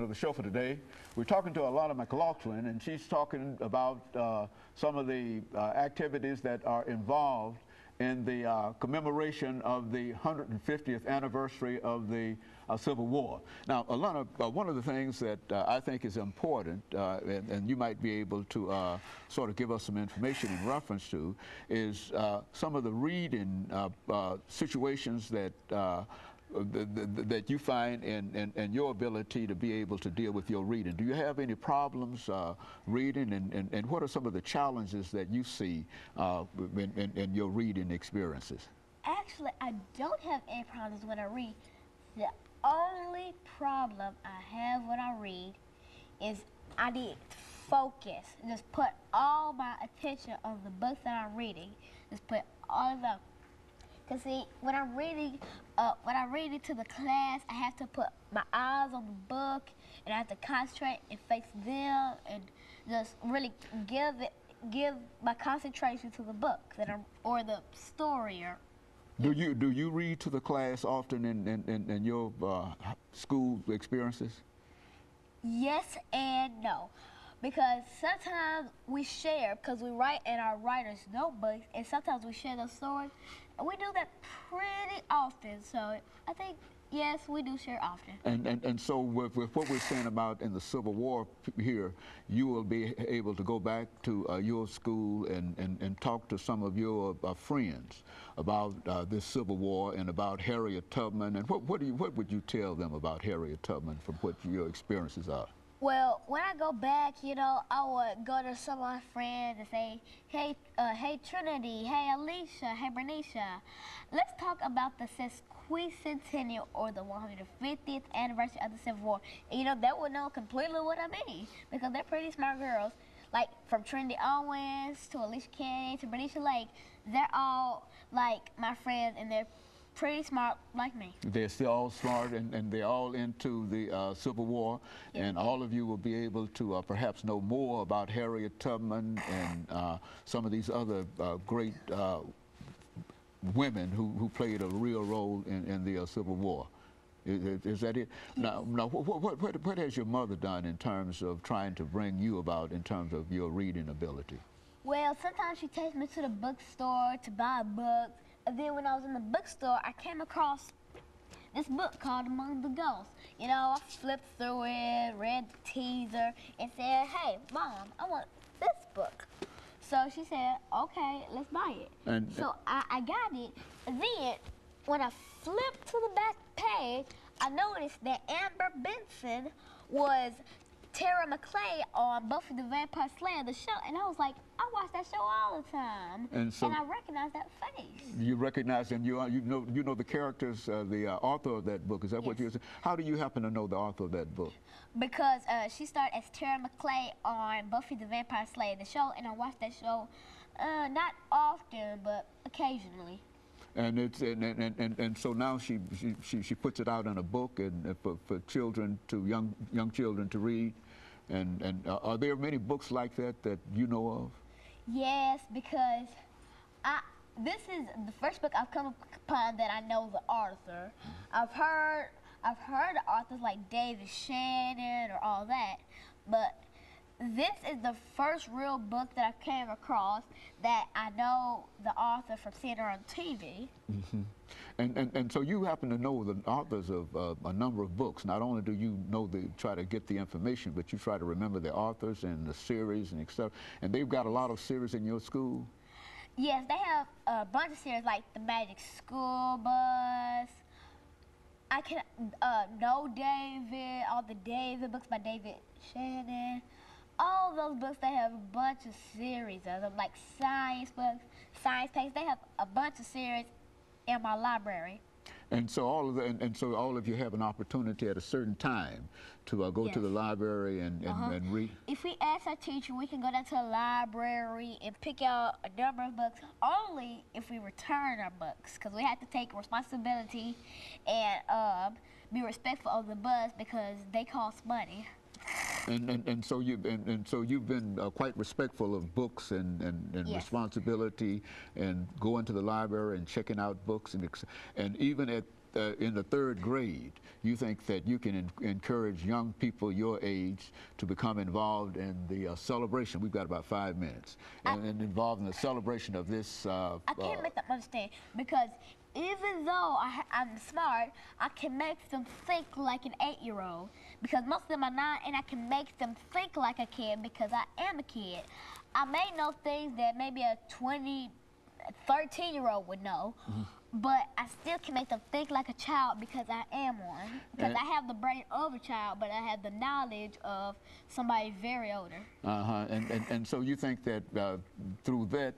of the show for today. We're talking to Alana McLaughlin, and she's talking about some of the activities that are involved in the commemoration of the 150th anniversary of the Civil War. Now, Alana, one of the things that I think is important, and you might be able to sort of give us some information in reference to, is some of the reading situations that that you find in your ability to be able to deal with your reading. Do you have any problems reading, and what are some of the challenges that you see in your reading experiences? Actually, I don't have any problems when I read. The only problem I have when I read is I need focus. Just put all my attention on the book that I'm reading. Just put all of them. Cause see, when I'm reading to the class, I have to put my eyes on the book, and I have to concentrate and face them, and just really give my concentration to the book or the story. Or do you read to the class often in your school experiences? Yes and no. Because sometimes we share, because we write in our writer's notebooks, and sometimes we share those stories, and we do that pretty often. So I think, yes, we do share often. And so with what we're saying about in the Civil War here, you will be able to go back to your school and talk to some of your friends about this Civil War and about Harriet Tubman. And what would you tell them about Harriet Tubman from what your experiences are? Well, when I go back, you know, I would go to some of my friends and say, hey, hey Trinity, hey Alicia, hey Bernicia, let's talk about the sesquicentennial or the 150th anniversary of the Civil War. And, you know, they would know completely what I mean because they're pretty smart girls. Like from Trinity Owens to Alicia Kennedy to Bernicia Lake, they're all like my friends and they're pretty smart like me. They're still all smart and they're all into the Civil War, yes. And all of you will be able to perhaps know more about Harriet Tubman and some of these other great women who played a real role in the Civil War. Is that it? Yes. Now, what has your mother done in terms of trying to bring you about in terms of your reading ability? Well, sometimes she takes me to the bookstore to buy a book. And then when I was in the bookstore, I came across this book called Among the Ghosts. You know, I flipped through it, read the teaser, and said, hey, Mom, I want this book. So she said, okay, let's buy it. And so I got it. And then when I flipped to the back page, I noticed that Amber Benson was Tara McClay on Buffy the Vampire Slayer, the show, and I was like, I watch that show all the time, and I recognize that face. You recognize and you know the characters, the author of that book. Is that what you're saying? How do you happen to know the author of that book? Because she started as Tara McClay on Buffy the Vampire Slayer, the show, and I watched that show not often, but occasionally. And it's and so now she puts it out in a book and for children young children to read. And are there many books like that you know of? Yes, because this is the first book I've come upon that I know the author. I've heard of authors like David Shannon or all that, but this is the first real book that I came across that I know the author from seeing her on TV. Mm-hmm. And so you happen to know the authors of a number of books. Not only do you know try to get the information, but you try to remember the authors and the series and etc. And they've got a lot of series in your school? Yes, they have a bunch of series like The Magic School Bus. I can know David, all the David books by David Shannon. All those books, they have a bunch of series of them, like science books, science pages. They have a bunch of series in my library. And so all of you have an opportunity at a certain time to go to the library and read. If we ask our teacher, we can go down to the library and pick out a number of books, only if we return our books, because we have to take responsibility and be respectful of the bus because they cost money. And so you've been quite respectful of books and yes. responsibility and going to the library and checking out books and even at in the 3rd grade, you think that you can encourage young people your age to become involved in the celebration. We've got about 5 minutes, and involved in the celebration of this. I can't make them understand because even though I'm smart, I can make them think like an 8-year-old because most of them are not, and I can make them think like a kid because I am a kid. I may know things that maybe a 13-year-old would know, but I still can make them think like a child because I am one. Because I have the brain of a child, but I have the knowledge of somebody very older. And so you think that through that,